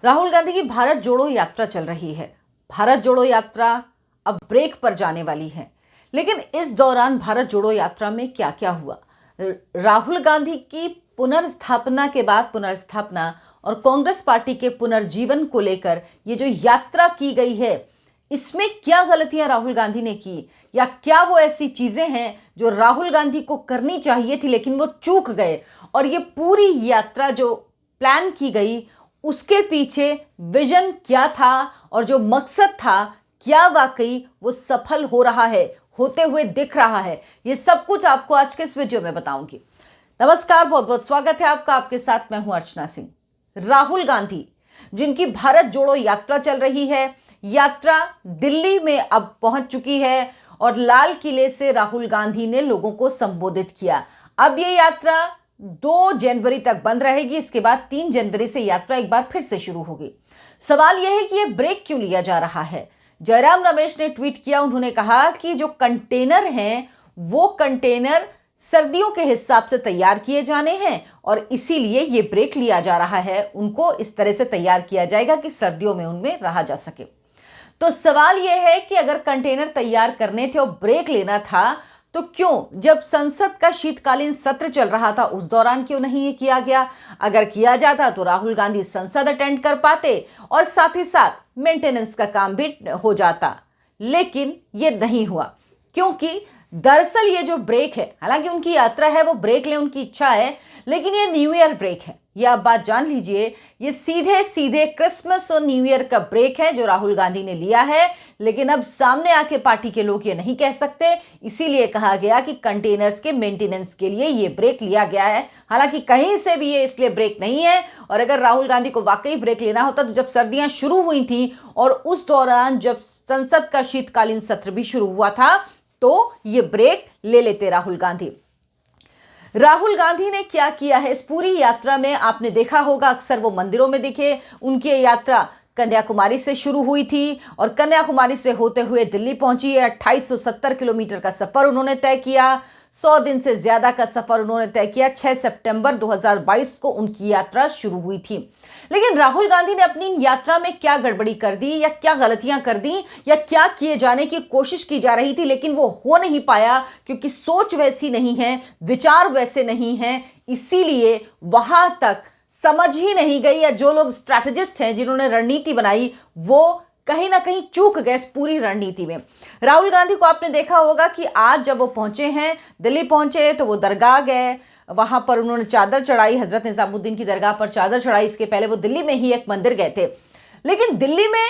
राहुल गांधी की भारत जोड़ो यात्रा चल रही है। भारत जोड़ो यात्रा अब ब्रेक पर जाने वाली है, लेकिन इस दौरान भारत जोड़ो यात्रा में क्या क्या हुआ, राहुल गांधी की पुनर्स्थापना के बाद पुनर्स्थापना और कांग्रेस पार्टी के पुनर्जीवन को लेकर ये जो यात्रा की गई है, इसमें क्या गलतियां राहुल गांधी ने की, या क्या वो ऐसी चीजें हैं जो राहुल गांधी को करनी चाहिए थी लेकिन वो चूक गए, और ये पूरी यात्रा जो प्लान की गई उसके पीछे विजन क्या था और जो मकसद था क्या वाकई वो सफल हो रहा है, होते हुए दिख रहा है, ये सब कुछ आपको आज के इस वीडियो में बताऊंगी। नमस्कार, बहुत बहुत स्वागत है आपका। आपके साथ मैं हूं अर्चना सिंह। राहुल गांधी जिनकी भारत जोड़ो यात्रा चल रही है, यात्रा दिल्ली में अब पहुंच चुकी है और लाल किले से राहुल गांधी ने लोगों को संबोधित किया। अब ये यात्रा 2 जनवरी तक बंद रहेगी, इसके बाद 3 जनवरी से यात्रा एक बार फिर से शुरू होगी। सवाल यह है कि यह ब्रेक क्यों लिया जा रहा है। जयराम रमेश ने ट्वीट किया, उन्होंने कहा कि जो कंटेनर हैं वो कंटेनर सर्दियों के हिसाब से तैयार किए जाने हैं और इसीलिए ये ब्रेक लिया जा रहा है। उनको इस तरह से तैयार किया जाएगा कि सर्दियों में उनमें रहा जा सके। तो सवाल यह है कि अगर कंटेनर तैयार करने थे और ब्रेक लेना था तो क्यों, जब संसद का शीतकालीन सत्र चल रहा था उस दौरान क्यों नहीं ये किया गया। अगर किया जाता तो राहुल गांधी संसद अटेंड कर पाते और साथ ही साथ मेंटेनेंस का काम भी हो जाता, लेकिन ये नहीं हुआ क्योंकि दरअसल ये जो ब्रेक है, हालांकि उनकी यात्रा है वो ब्रेक ले, उनकी इच्छा है, लेकिन ये न्यू ईयर ब्रेक है। ये आप बात जान लीजिए, ये सीधे सीधे क्रिसमस और न्यू ईयर का ब्रेक है जो राहुल गांधी ने लिया है। लेकिन अब सामने आके पार्टी के लोग ये नहीं कह सकते, इसीलिए कहा गया कि कंटेनर्स के मेंटेनेंस के लिए ये ब्रेक लिया गया है। हालांकि कहीं से भी ये इसलिए ब्रेक नहीं है, और अगर राहुल गांधी को वाकई ब्रेक लेना होता तो जब सर्दियां शुरू हुई थी और उस दौरान जब संसद का शीतकालीन सत्र भी शुरू हुआ था तो ये ब्रेक ले लेते राहुल गांधी। राहुल गांधी ने क्या किया है इस पूरी यात्रा में, आपने देखा होगा अक्सर वो मंदिरों में दिखे। उनकी यात्रा कन्याकुमारी से शुरू हुई थी और कन्याकुमारी से होते हुए दिल्ली पहुंची है। 2870 किलोमीटर का सफर उन्होंने तय किया, 100 दिन से ज्यादा का सफर उन्होंने तय किया। 6 सितंबर 2022 को उनकी यात्रा शुरू हुई थी। लेकिन राहुल गांधी ने अपनी यात्रा में क्या गड़बड़ी कर दी, या क्या गलतियां कर दी, या क्या किए जाने की कोशिश की जा रही थी लेकिन वो हो नहीं पाया क्योंकि सोच वैसी नहीं है, विचार वैसे नहीं है, इसीलिए वहां तक समझ ही नहीं गई, या जो लोग स्ट्रैटेजिस्ट हैं जिन्होंने रणनीति बनाई वो कहीं ना कहीं चूक गए इस पूरी रणनीति में। राहुल गांधी को आपने देखा होगा कि आज जब वो पहुंचे हैं, दिल्ली पहुंचे, तो वो दरगाह गए, वहां पर उन्होंने चादर चढ़ाई, हजरत निजामुद्दीन की दरगाह पर चादर चढ़ाई। इसके पहले वो दिल्ली में ही एक मंदिर गए थे। लेकिन दिल्ली में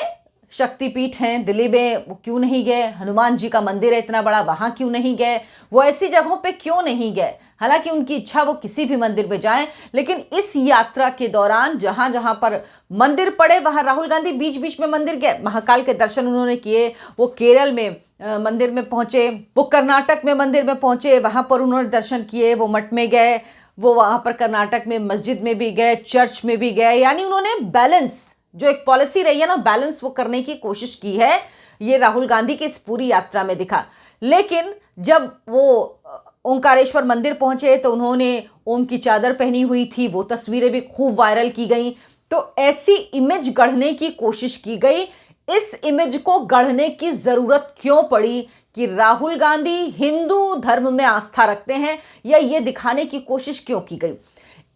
शक्तिपीठ हैं, दिल्ली में वो क्यों नहीं गए? हनुमान जी का मंदिर है इतना बड़ा, वहां क्यों नहीं गए? वो ऐसी जगहों पे क्यों नहीं गए? हालांकि उनकी इच्छा वो किसी भी मंदिर में जाएं, लेकिन इस यात्रा के दौरान जहां जहां पर मंदिर पड़े वहां राहुल गांधी बीच बीच में मंदिर गए। महाकाल के दर्शन उन्होंने किए, वो केरल में मंदिर में पहुंचे, वो कर्नाटक में मंदिर में पहुंचे, वहां पर उन्होंने दर्शन किए, वो मठ में गए, वो वहां पर कर्नाटक में मस्जिद में भी गए, चर्च में भी गए। यानी उन्होंने बैलेंस, जो एक पॉलिसी रही है ना, बैलेंस वो करने की कोशिश की है। ये राहुल गांधी की इस पूरी यात्रा में दिखा। लेकिन जब वो ओंकारेश्वर मंदिर पहुंचे तो उन्होंने ओम की चादर पहनी हुई थी, वो तस्वीरें भी खूब वायरल की गई। तो ऐसी इमेज गढ़ने की कोशिश की गई। इस इमेज को गढ़ने की जरूरत क्यों पड़ी कि राहुल गांधी हिंदू धर्म में आस्था रखते हैं, या ये दिखाने की कोशिश क्यों की गई?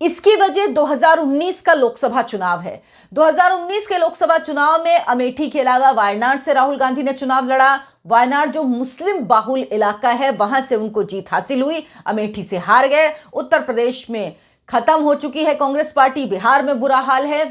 इसकी वजह 2019 का लोकसभा चुनाव है। 2019 के लोकसभा चुनाव में अमेठी के अलावा वायनाड से राहुल गांधी ने चुनाव लड़ा। वायनाड जो मुस्लिम बाहुल इलाका है वहां से उनको जीत हासिल हुई, अमेठी से हार गए। उत्तर प्रदेश में खत्म हो चुकी है कांग्रेस पार्टी, बिहार में बुरा हाल है,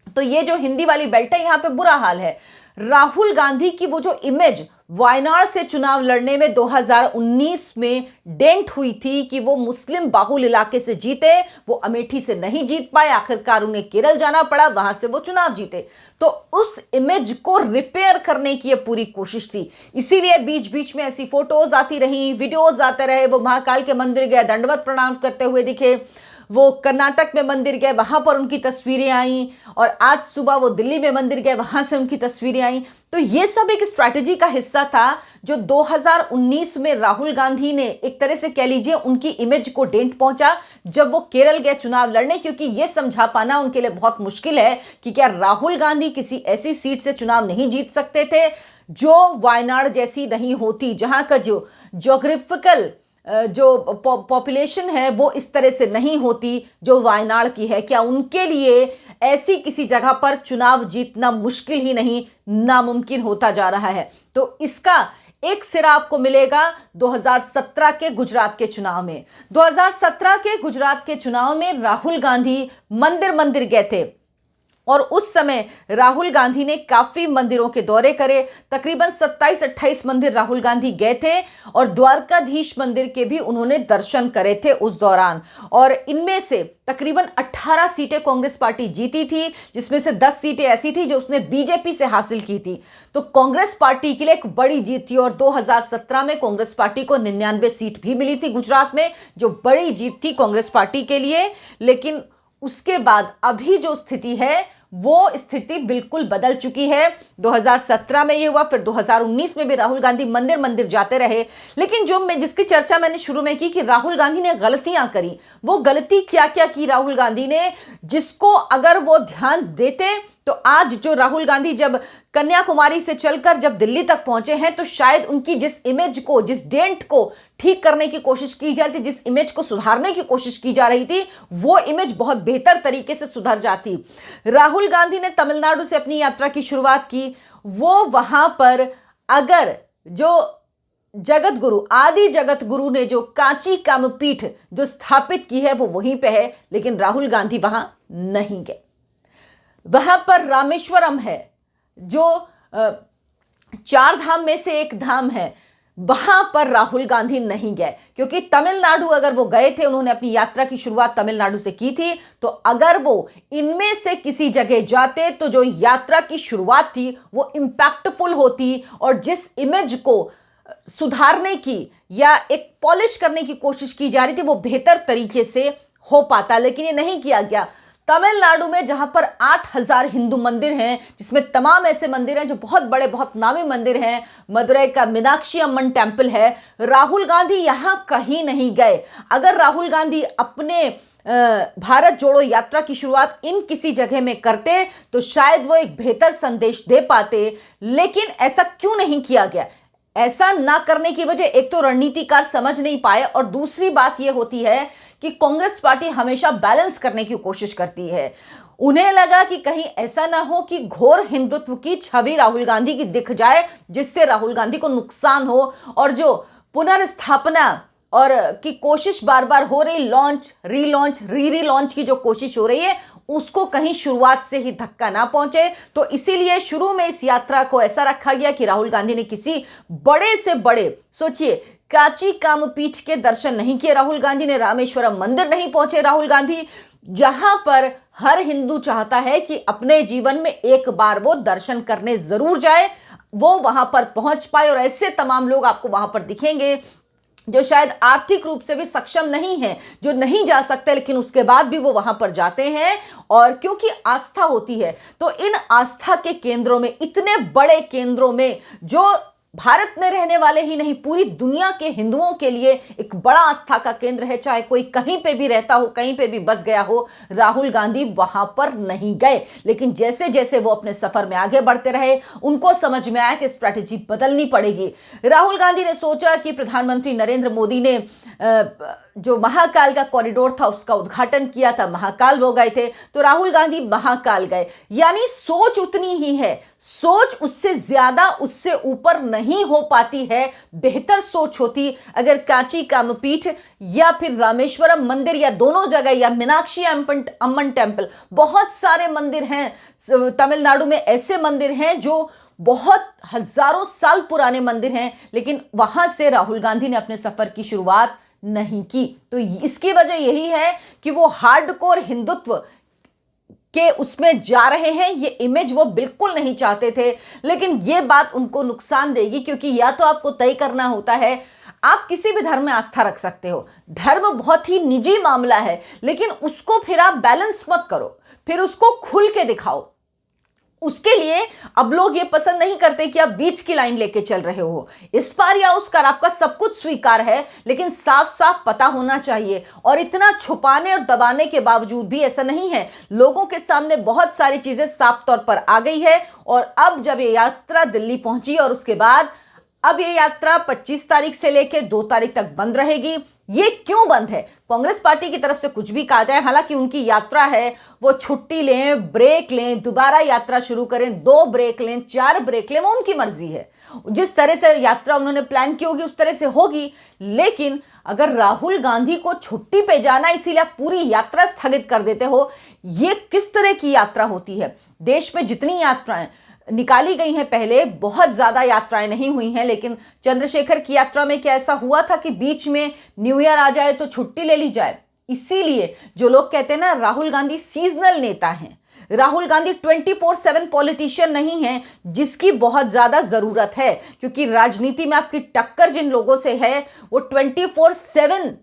तो ये जो हिंदी वाली बेल्ट है यहां पे बुरा हाल है। राहुल गांधी की वो जो इमेज वायनाड से चुनाव लड़ने में 2019 में डेंट हुई थी कि वो मुस्लिम बाहुल इलाके से जीते, वो अमेठी से नहीं जीत पाए, आखिरकार उन्हें केरल जाना पड़ा, वहां से वो चुनाव जीते। तो उस इमेज को रिपेयर करने की ये पूरी कोशिश थी। इसीलिए बीच बीच में ऐसी फोटोज आती रही, वीडियोज आते रहे, वो महाकाल के मंदिर गए, दंडवत प्रणाम करते हुए दिखे, वो कर्नाटक में मंदिर गए, वहाँ पर उनकी तस्वीरें आईं, और आज सुबह वो दिल्ली में मंदिर गए, वहाँ से उनकी तस्वीरें आईं। तो ये सब एक स्ट्रैटेजी का हिस्सा था जो 2019 में राहुल गांधी ने एक तरह से कह लीजिए उनकी इमेज को डेंट पहुंचा जब वो केरल गए चुनाव लड़ने, क्योंकि ये समझा पाना उनके लिए बहुत मुश्किल है कि क्या राहुल गांधी किसी ऐसी सीट से चुनाव नहीं जीत सकते थे जो वायनाड जैसी नहीं होती, जहां का जो ज्योग्राफिकल जो पॉपुलेशन है वो इस तरह से नहीं होती जो वायनाड की है। क्या उनके लिए ऐसी किसी जगह पर चुनाव जीतना मुश्किल ही नहीं, नामुमकिन होता जा रहा है। तो इसका एक सिरा आपको मिलेगा 2017 के गुजरात के चुनाव में। 2017 के गुजरात के चुनाव में राहुल गांधी मंदिर मंदिर गए थे, और उस समय राहुल गांधी ने काफी मंदिरों के दौरे करे। तकरीबन 27-28 मंदिर राहुल गांधी गए थे, और द्वारकाधीश मंदिर के भी उन्होंने दर्शन करे थे उस दौरान। और इनमें से तकरीबन 18 सीटें कांग्रेस पार्टी जीती थी, जिसमें से 10 सीटें ऐसी थी जो उसने बीजेपी से हासिल की थी। तो कांग्रेस पार्टी के लिए एक बड़ी जीत थी, और 2017 में कांग्रेस पार्टी को 99 सीट भी मिली थी गुजरात में, जो बड़ी जीत थी कांग्रेस पार्टी के लिए। लेकिन उसके बाद अभी जो स्थिति है वो स्थिति बिल्कुल बदल चुकी है। 2017 में ये हुआ, फिर 2019 में भी राहुल गांधी मंदिर मंदिर जाते रहे। लेकिन जिसकी चर्चा मैंने शुरू में की कि राहुल गांधी ने गलतियां करी, वो गलती क्या क्या की राहुल गांधी ने, जिसको अगर वो ध्यान देते तो आज जो राहुल गांधी जब कन्याकुमारी से चलकर जब दिल्ली तक पहुंचे हैं, तो शायद उनकी जिस इमेज को, जिस डेंट को ठीक करने की कोशिश की जा रही थी, जिस इमेज को सुधारने की कोशिश की जा रही थी, वो इमेज बहुत बेहतर तरीके से सुधर जाती। राहुल गांधी ने तमिलनाडु से अपनी यात्रा की शुरुआत की। वो वहां पर अगर जो जगत गुरु, आदि जगत गुरु ने जो कांची कामपीठ जो स्थापित की है वो वहीं पे है, लेकिन राहुल गांधी वहां नहीं गए। वहां पर रामेश्वरम है जो 4 धाम में से एक धाम है, वहां पर राहुल गांधी नहीं गए, क्योंकि तमिलनाडु अगर वो गए थे, उन्होंने अपनी यात्रा की शुरुआत तमिलनाडु से की थी, तो अगर वो इनमें से किसी जगह जाते तो जो यात्रा की शुरुआत थी वो इंपैक्टफुल होती, और जिस इमेज को सुधारने की या एक पॉलिश करने की कोशिश की जा रही थी वो बेहतर तरीके से हो पाता। लेकिन ये नहीं किया गया। तमिलनाडु में जहां पर 8000 हिंदू मंदिर हैं, जिसमें तमाम ऐसे मंदिर हैं जो बहुत बड़े, बहुत नामी मंदिर हैं, मदुरई का मीनाक्षी अम्मन टेम्पल है, राहुल गांधी यहां कहीं नहीं गए। अगर राहुल गांधी अपने भारत जोड़ो यात्रा की शुरुआत इन किसी जगह में करते तो शायद वो एक बेहतर संदेश दे पाते, लेकिन ऐसा क्यों नहीं किया गया? ऐसा ना करने की वजह एक तो रणनीतिकार समझ नहीं पाए, और दूसरी बात यह होती है कि कांग्रेस पार्टी हमेशा बैलेंस करने की कोशिश करती है। उन्हें लगा कि कहीं ऐसा ना हो कि घोर हिंदुत्व की छवि राहुल गांधी की दिख जाए, जिससे राहुल गांधी को नुकसान हो, और जो पुनर्स्थापना और की कोशिश बार बार हो रही, लॉन्च रीलॉन्च रीलॉन्च की जो कोशिश हो रही है, उसको कहीं शुरुआत से ही धक्का ना पहुंचे। तो इसीलिए शुरू में इस यात्रा को ऐसा रखा गया कि राहुल गांधी ने किसी बड़े से बड़े, सोचिए, कांची कामपीठ के दर्शन नहीं किए राहुल गांधी ने, रामेश्वरम मंदिर नहीं पहुंचे राहुल गांधी, जहां पर हर हिंदू चाहता है कि अपने जीवन में एक बार वो दर्शन करने जरूर जाए, वो वहां पर पहुंच पाए। और ऐसे तमाम लोग आपको वहां पर दिखेंगे जो शायद आर्थिक रूप से भी सक्षम नहीं है, जो नहीं जा सकते, लेकिन उसके बाद भी वो वहां पर जाते हैं। और क्योंकि आस्था होती है, तो इन आस्था के केंद्रों में, इतने बड़े केंद्रों में, जो भारत में रहने वाले ही नहीं, पूरी दुनिया के हिंदुओं के लिए एक बड़ा आस्था का केंद्र है, चाहे कोई कहीं पे भी रहता हो, कहीं पे भी बस गया हो, राहुल गांधी वहां पर नहीं गए। लेकिन जैसे जैसे वो अपने सफर में आगे बढ़ते रहे, उनको समझ में आया कि स्ट्रैटेजी बदलनी पड़ेगी। राहुल गांधी ने सोचा कि प्रधानमंत्री नरेंद्र मोदी ने जो महाकाल का कॉरिडोर था उसका उद्घाटन किया था, महाकाल वो गए थे, तो राहुल गांधी महाकाल गए। यानी सोच उतनी ही है, सोच उससे ज्यादा, उससे ऊपर नहीं हो पाती है। बेहतर सोच होती अगर कांची कामपीठ या फिर रामेश्वरम मंदिर, या दोनों जगह, या मीनाक्षी अम्मन टेम्पल, बहुत सारे मंदिर हैं तमिलनाडु में, ऐसे मंदिर हैं जो बहुत हजारों साल पुराने मंदिर हैं, लेकिन वहां से राहुल गांधी ने अपने सफर की शुरुआत नहीं की। तो इसकी वजह यही है कि वो हार्डकोर हिंदुत्व के उसमें जा रहे हैं, ये इमेज वो बिल्कुल नहीं चाहते थे। लेकिन ये बात उनको नुकसान देगी, क्योंकि या तो आपको तय करना होता है आप किसी भी धर्म में आस्था रख सकते हो, धर्म बहुत ही निजी मामला है, लेकिन उसको फिर आप बैलेंस मत करो, फिर उसको खुल के दिखाओ। उसके लिए अब लोग ये पसंद नहीं करते कि आप बीच की लाइन लेके चल रहे हो, इस पार या उस पार, आपका सब कुछ स्वीकार है, लेकिन साफ साफ पता होना चाहिए। और इतना छुपाने और दबाने के बावजूद भी ऐसा नहीं है, लोगों के सामने बहुत सारी चीजें साफ तौर पर आ गई है। और अब जब ये यात्रा दिल्ली पहुंची और उसके बाद अब ये यात्रा 25 तारीख से लेकर 2 तारीख तक बंद रहेगी। ये क्यों बंद है? कांग्रेस पार्टी की तरफ से कुछ भी कहा जाए, हालांकि उनकी यात्रा है, वो छुट्टी लें, ब्रेक लें, दोबारा यात्रा शुरू करें, 2 ब्रेक लें, 4 ब्रेक लें, वो उनकी मर्जी है। जिस तरह से यात्रा उन्होंने प्लान की होगी उस तरह से होगी। लेकिन अगर राहुल गांधी को छुट्टी पे जाना इसीलिए आप पूरी यात्रा स्थगित कर देते हो, ये किस तरह की यात्रा होती है? देश में जितनी यात्राएं निकाली गई हैं, पहले बहुत ज्यादा यात्राएं नहीं हुई हैं, लेकिन चंद्रशेखर की यात्रा में क्या ऐसा हुआ था कि बीच में न्यू ईयर आ जाए तो छुट्टी ले ली जाए? इसीलिए जो लोग कहते हैं ना राहुल गांधी सीजनल नेता हैं, राहुल गांधी 24/7 पॉलिटिशियन नहीं है, जिसकी बहुत ज्यादा जरूरत है, क्योंकि राजनीति में आपकी टक्कर जिन लोगों से है वो 24/7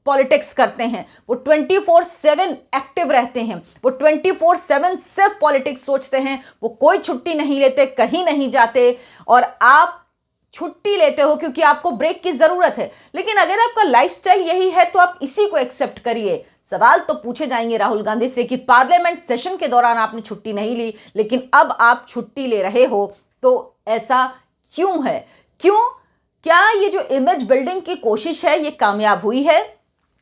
पॉलिटिक्स करते हैं, वो 24/7 एक्टिव रहते हैं, वो 24/7 सिर्फ पॉलिटिक्स सोचते हैं, वो कोई छुट्टी नहीं लेते, कहीं नहीं जाते। और आप छुट्टी लेते हो क्योंकि आपको ब्रेक की जरूरत है। लेकिन अगर आपका लाइफस्टाइल यही है तो आप इसी को एक्सेप्ट करिए। सवाल तो पूछे जाएंगे राहुल गांधी से कि पार्लियामेंट सेशन के दौरान आपने छुट्टी नहीं ली, लेकिन अब आप छुट्टी ले रहे हो, तो ऐसा क्यों है? क्यों? क्या ये जो इमेज बिल्डिंग की कोशिश है ये कामयाब हुई है?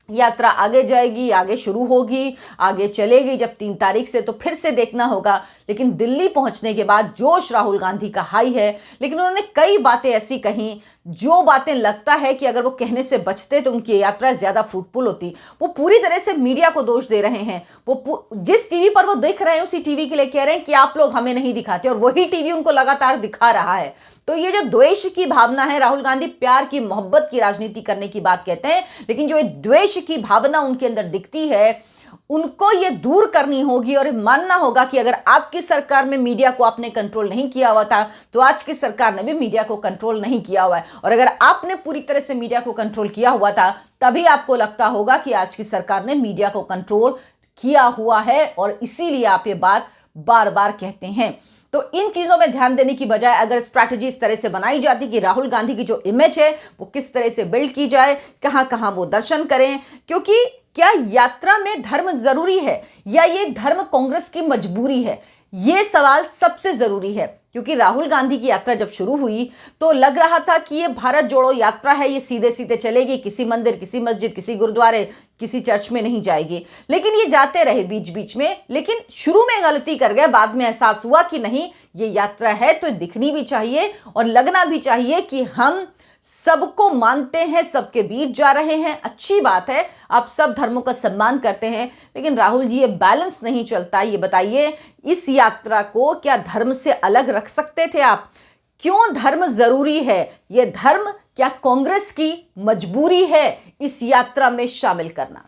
यात्रा आगे जाएगी, आगे शुरू होगी, आगे चलेगी जब 3 तारीख से, तो फिर से देखना होगा। लेकिन दिल्ली पहुंचने के बाद जोश राहुल गांधी का हाई है, लेकिन उन्होंने कई बातें ऐसी कहीं जो बातें लगता है कि अगर वो कहने से बचते तो उनकी यात्रा ज्यादा फ्रूटफुल होती। वो पूरी तरह से मीडिया को दोष दे रहे हैं। वो जिस टीवी पर वो देख रहे हैं उसी टीवी के लिए कह रहे हैं कि आप लोग हमें नहीं दिखाते, और वही टीवी उनको लगातार दिखा रहा है। तो ये जो द्वेष की भावना है, राहुल गांधी प्यार की, मोहब्बत की राजनीति करने की बात कहते हैं, लेकिन जो ये द्वेष की भावना उनके अंदर दिखती है, उनको ये दूर करनी होगी और मानना होगा कि अगर आपकी सरकार में मीडिया को आपने कंट्रोल नहीं किया हुआ था, तो आज की सरकार ने भी मीडिया को कंट्रोल नहीं किया हुआ है। और अगर आपने पूरी तरह से मीडिया को कंट्रोल किया हुआ था, तभी आपको लगता होगा कि आज की सरकार ने मीडिया को कंट्रोल किया हुआ है, और इसीलिए आप ये बात बार बार कहते हैं। तो इन चीजों में ध्यान देने की बजाय अगर स्ट्रैटेजी इस तरह से बनाई जाती कि राहुल गांधी की जो इमेज है वो किस तरह से बिल्ड की जाए, कहां कहां वो दर्शन करें, क्योंकि क्या यात्रा में धर्म जरूरी है या ये धर्म कांग्रेस की मजबूरी है? ये सवाल सबसे जरूरी है, क्योंकि राहुल गांधी की यात्रा जब शुरू हुई तो लग रहा था कि ये भारत जोड़ो यात्रा है, ये सीधे सीधे चलेगी, किसी मंदिर, किसी मस्जिद, किसी गुरुद्वारे, किसी चर्च में नहीं जाएगी। लेकिन ये जाते रहे बीच बीच में, लेकिन शुरू में गलती कर गए, बाद में एहसास हुआ कि नहीं, ये यात्रा है तो दिखनी भी चाहिए और लगना भी चाहिए कि हम सबको मानते हैं, सबके बीच जा रहे हैं। अच्छी बात है, आप सब धर्मों का सम्मान करते हैं, लेकिन राहुल जी ये बैलेंस नहीं चलता। ये बताइए, इस यात्रा को क्या धर्म से अलग रख सकते थे आप? क्यों धर्म जरूरी है? ये धर्म क्या कांग्रेस की मजबूरी है इस यात्रा में शामिल करना?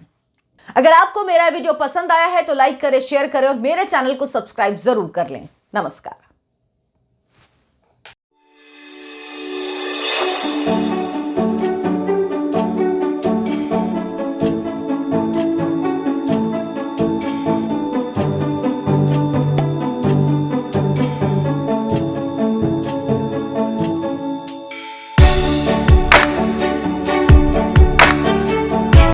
अगर आपको मेरा वीडियो पसंद आया है तो लाइक करें, शेयर करें और मेरे चैनल को सब्सक्राइब जरूर कर लें। नमस्कार।